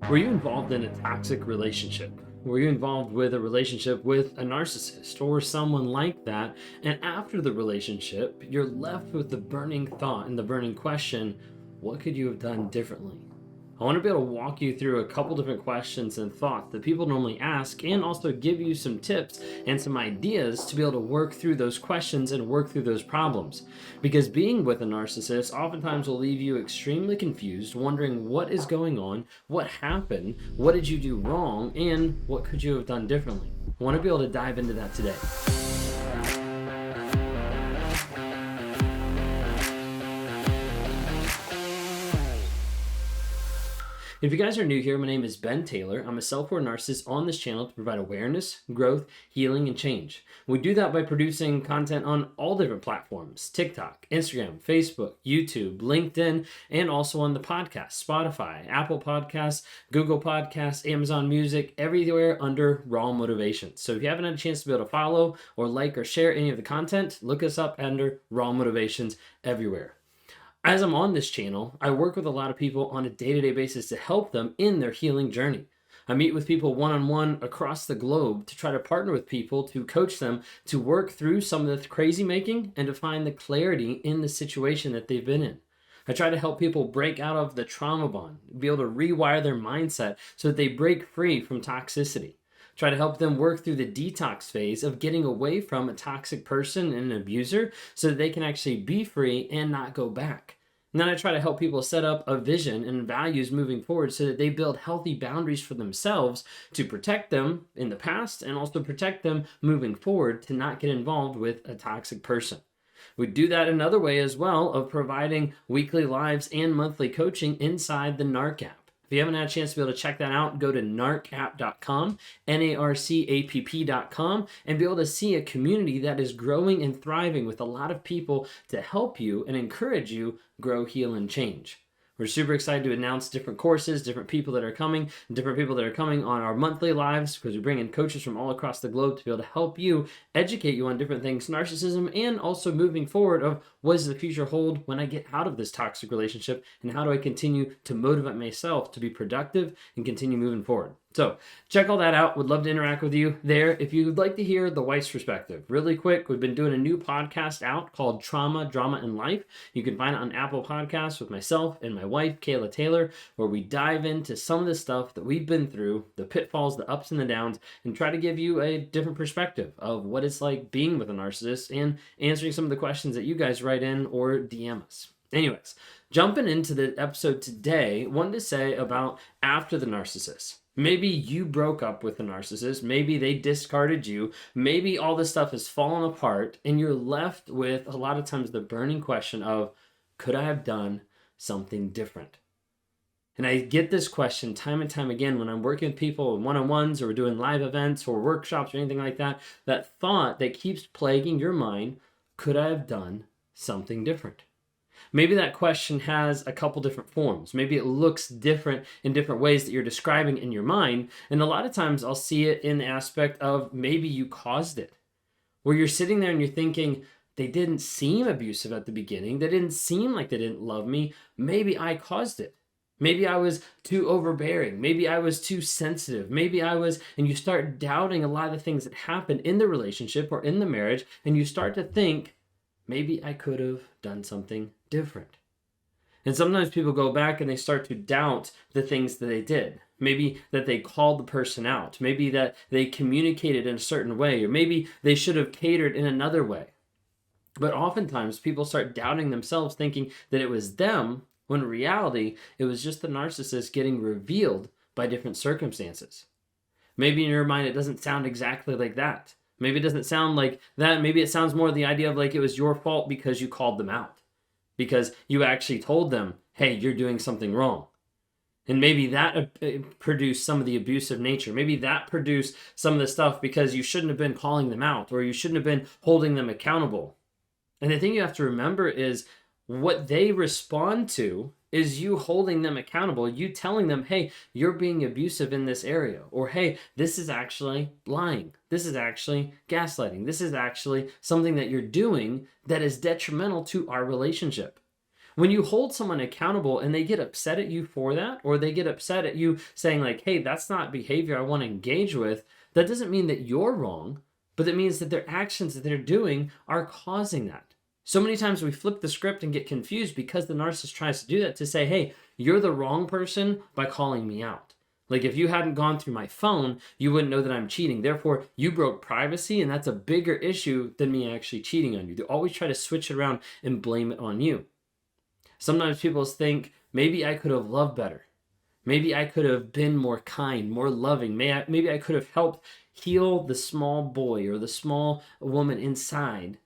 Were you involved in a toxic relationship? Were you involved with a relationship with a narcissist or someone like that? And after the relationship, you're left with the burning thought and the burning question, what could you have done differently? I want to be able to walk you through a couple different questions and thoughts that people normally ask, and also give you some tips and some ideas to be able to work through those questions and work through those problems. Because being with a narcissist oftentimes will leave you extremely confused, wondering what is going on, what happened, what did you do wrong, and what could you have done differently. I want to be able to dive into that today. If you guys are new here, my name is Ben Taylor. I'm a self-aware narcissist on this channel to provide awareness, growth, healing, and change. We do that by producing content on all different platforms: TikTok, Instagram, Facebook, YouTube, LinkedIn, and also on the podcast, Spotify, Apple Podcasts, Google Podcasts, Amazon Music, everywhere under Raw Motivation. So if you haven't had a chance to be able to follow or like or share any of the content, look us up under Raw Motivations everywhere. As I'm on this channel, I work with a lot of people on a day-to-day basis to help them in their healing journey. I meet with people one-on-one across the globe to try to partner with people to coach them to work through some of the crazy making and to find the clarity in the situation that they've been in. I try to help people break out of the trauma bond, be able to rewire their mindset so that they break free from toxicity. Try to help them work through the detox phase of getting away from a toxic person and an abuser so that they can actually be free and not go back. And then I try to help people set up a vision and values moving forward so that they build healthy boundaries for themselves to protect them in the past and also protect them moving forward to not get involved with a toxic person. We do that another way as well of providing weekly lives and monthly coaching inside the NARC App. If you haven't had a chance to be able to check that out, go to narcapp.com, narcapp.com, and be able to see a community that is growing and thriving with a lot of people to help you and encourage you grow, heal, and change. We're super excited to announce different courses, different people that are coming on our monthly lives, because we bring in coaches from all across the globe to be able to help you, educate you on different things, narcissism, and also moving forward of what does the future hold when I get out of this toxic relationship, and how do I continue to motivate myself to be productive and continue moving forward. So check all that out. Would love to interact with you there. If you'd like to hear the wife's perspective, really quick, we've been doing a new podcast out called Trauma, Drama, and Life. You can find it on Apple Podcasts with myself and my wife, Kayla Taylor, where we dive into some of the stuff that we've been through, the pitfalls, the ups and the downs, and try to give you a different perspective of what it's like being with a narcissist and answering some of the questions that you guys write in or DM us. Anyways, jumping into the episode today, wanted to say about after the narcissist. Maybe you broke up with a narcissist, maybe they discarded you, maybe all this stuff has fallen apart, and you're left with a lot of times the burning question of, could I have done something different? And I get this question time and time again when I'm working with people in one-on-ones or we're doing live events or workshops or anything like that, that thought that keeps plaguing your mind, could I have done something different? Maybe that question has a couple different forms. Maybe it looks different in different ways that you're describing in your mind. And a lot of times I'll see it in the aspect of maybe you caused it. Where you're sitting there and you're thinking, they didn't seem abusive at the beginning. They didn't seem like they didn't love me. Maybe I caused it. Maybe I was too overbearing. Maybe I was too sensitive. Maybe I was, and you start doubting a lot of the things that happened in the relationship or in the marriage. And you start to think, maybe I could have done something different. And sometimes people go back and they start to doubt the things that they did. Maybe that they called the person out. Maybe that they communicated in a certain way. Or maybe they should have catered in another way. But oftentimes people start doubting themselves, thinking that it was them, when in reality, it was just the narcissist getting revealed by different circumstances. Maybe in your mind, it doesn't sound exactly like that. Maybe it doesn't sound like that. Maybe it sounds more the idea of like it was your fault because you called them out. Because you actually told them, hey, you're doing something wrong. And maybe that produced some of the abusive nature. Maybe that produced some of the stuff because you shouldn't have been calling them out or you shouldn't have been holding them accountable. And the thing you have to remember is what they respond to is you holding them accountable, you telling them, hey, you're being abusive in this area, or hey, this is actually lying. This is actually gaslighting. This is actually something that you're doing that is detrimental to our relationship. When you hold someone accountable and they get upset at you for that, or they get upset at you saying like, hey, that's not behavior I want to engage with, that doesn't mean that you're wrong, but it means that their actions that they're doing are causing that. So many times we flip the script and get confused because the narcissist tries to do that, to say, hey, you're the wrong person by calling me out. Like if you hadn't gone through my phone, you wouldn't know that I'm cheating. Therefore, you broke privacy, and that's a bigger issue than me actually cheating on you. They always try to switch it around and blame it on you. Sometimes people think, maybe I could have loved better. Maybe I could have been more kind, more loving. Maybe I could have helped heal the small boy or the small woman inside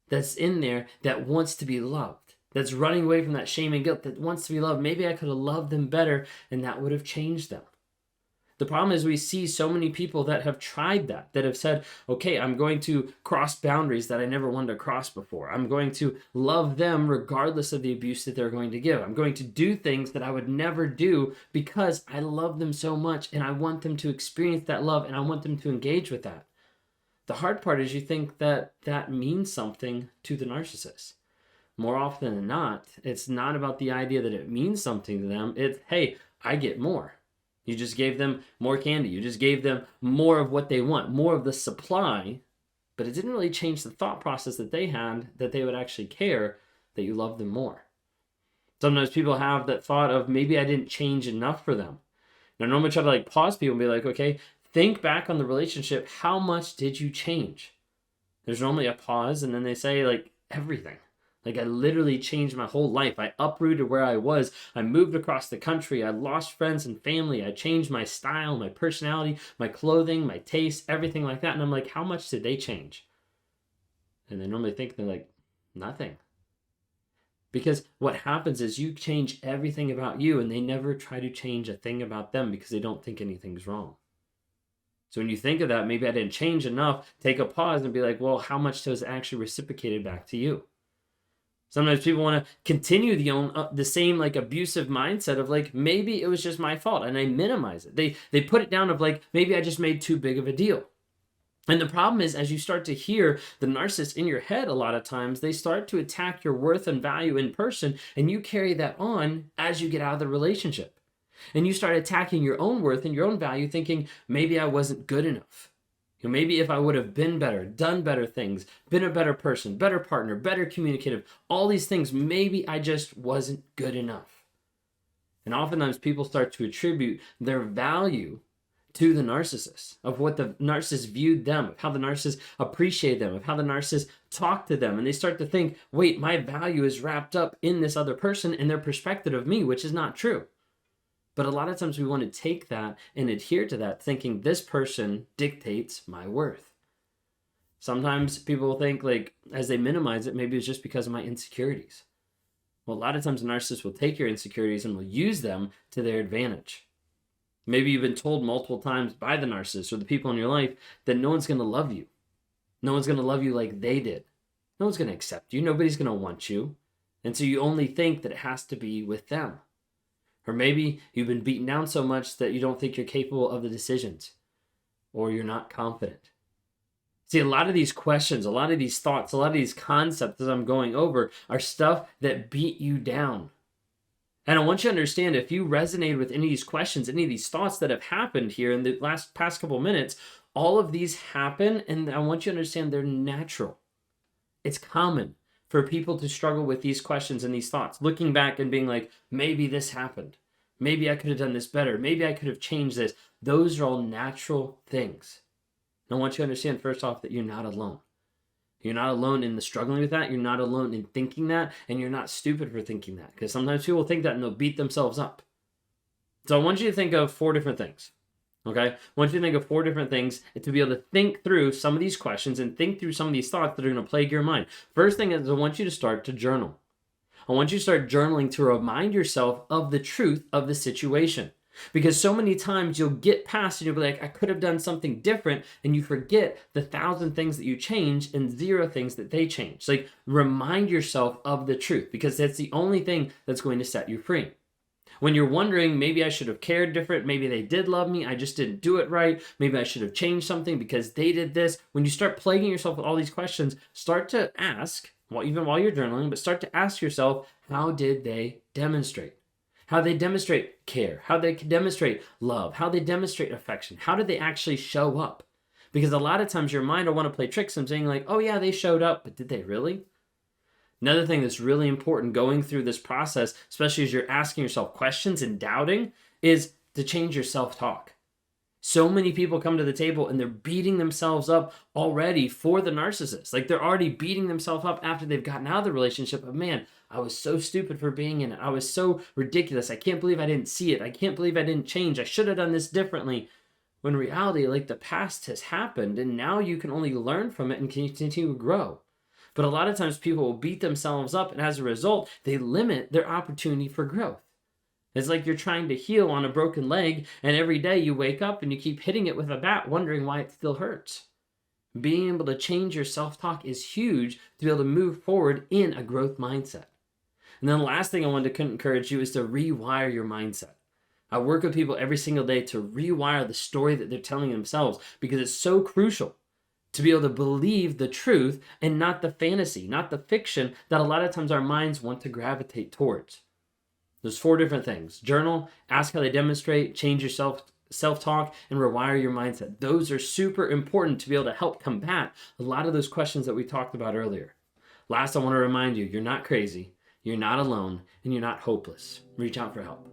that's in there that wants to be loved, that's running away from that shame and guilt, that wants to be loved. Maybe I could have loved them better, and that would have changed them. The problem is we see so many people that have tried that have said, okay, I'm going to cross boundaries that I never wanted to cross before. I'm going to love them regardless of the abuse that they're going to give. I'm going to do things that I would never do because I love them so much and I want them to experience that love and I want them to engage with that. The hard part is you think that that means something to the narcissist. More often than not, it's not about the idea that it means something to them. It's, hey, I get more. You just gave them more candy. You just gave them more of what they want, more of the supply, but it didn't really change the thought process that they had, that they would actually care that you love them more. Sometimes people have that thought of, maybe I didn't change enough for them. Now, I normally try to pause people and be like, okay, think back on the relationship. How much did you change? There's normally a pause, and then they say everything. I literally changed my whole life. I uprooted where I was. I moved across the country. I lost friends and family. I changed my style, my personality, my clothing, my taste, everything like that. And I'm like, how much did they change? And they normally think they're nothing. Because what happens is you change everything about you, and they never try to change a thing about them because they don't think anything's wrong. So when you think of that, maybe I didn't change enough, take a pause and be like, well, how much was actually reciprocated back to you? Sometimes people want to continue the same abusive mindset of maybe it was just my fault, and I minimize it. They put it down of maybe I just made too big of a deal. And the problem is, as you start to hear the narcissist in your head, a lot of times they start to attack your worth and value in person, and you carry that on as you get out of the relationship. And you start attacking your own worth and your own value, thinking maybe I wasn't good enough. Maybe if I would have been better, done better things, been a better person, better partner, better communicative, all these things, maybe I just wasn't good enough. And oftentimes people start to attribute their value to the narcissist, of what the narcissist viewed them, of how the narcissist appreciated them, of how the narcissist talked to them. And they start to think, wait, my value is wrapped up in this other person and their perspective of me, which is not true. But a lot of times we want to take that and adhere to that, thinking this person dictates my worth. Sometimes people think as they minimize it, maybe it's just because of my insecurities. Well, a lot of times a narcissist will take your insecurities and will use them to their advantage. Maybe you've been told multiple times by the narcissist or the people in your life that no one's going to love you. No one's going to love you like they did. No one's going to accept you. Nobody's going to want you. And so you only think that it has to be with them. Or maybe you've been beaten down so much that you don't think you're capable of the decisions, or you're not confident. See, a lot of these questions, a lot of these thoughts, a lot of these concepts that I'm going over are stuff that beat you down. And I want you to understand, if you resonate with any of these questions, any of these thoughts that have happened here in the past couple minutes, all of these happen, and I want you to understand they're natural. It's common for people to struggle with these questions and these thoughts, looking back and being like, maybe this happened. Maybe I could have done this better. Maybe I could have changed this. Those are all natural things. And I want you to understand, first off, that you're not alone. You're not alone in the struggling with that. You're not alone in thinking that, and you're not stupid for thinking that, because sometimes people think that and they'll beat themselves up. So I want you to think of 4 different things. Okay? I want you to think of 4 different things to be able to think through some of these questions and think through some of these thoughts that are going to plague your mind. First thing is, I want you to start to journal. I want you to start journaling to remind yourself of the truth of the situation. Because so many times you'll get past and you'll be like, I could have done something different, and you forget the 1,000 things that you changed and 0 things that they changed. Remind yourself of the truth, because that's the only thing that's going to set you free. When you're wondering, maybe I should have cared different, maybe they did love me, I just didn't do it right, maybe I should have changed something because they did this. When you start plaguing yourself with all these questions, start to ask, even while you're journaling, but start to ask yourself, how did they demonstrate? How they demonstrate care, how they demonstrate love, how they demonstrate affection, how did they actually show up? Because a lot of times your mind will want to play tricks and saying like, oh yeah, they showed up, but did they really? Another thing that's really important going through this process, especially as you're asking yourself questions and doubting, is to change your self-talk. So many people come to the table and they're beating themselves up already for the narcissist. Like they're already beating themselves up after they've gotten out of the relationship of, man, I was so stupid for being in it. I was so ridiculous. I can't believe I didn't see it. I can't believe I didn't change. I should have done this differently. When in reality, like the past has happened and now you can only learn from it and continue to grow. But a lot of times people will beat themselves up and as a result, they limit their opportunity for growth. It's like you're trying to heal on a broken leg, and every day you wake up and you keep hitting it with a bat, wondering why it still hurts. Being able to change your self-talk is huge to be able to move forward in a growth mindset. And then the last thing I wanted to encourage you is to rewire your mindset. I work with people every single day to rewire the story that they're telling themselves because it's so crucial to be able to believe the truth and not the fantasy, not the fiction that a lot of times our minds want to gravitate towards. There's 4 different things. Journal, ask how they demonstrate, change your self-talk, and rewire your mindset. Those are super important to be able to help combat a lot of those questions that we talked about earlier. Last, I want to remind you, you're not crazy, you're not alone, and you're not hopeless. Reach out for help.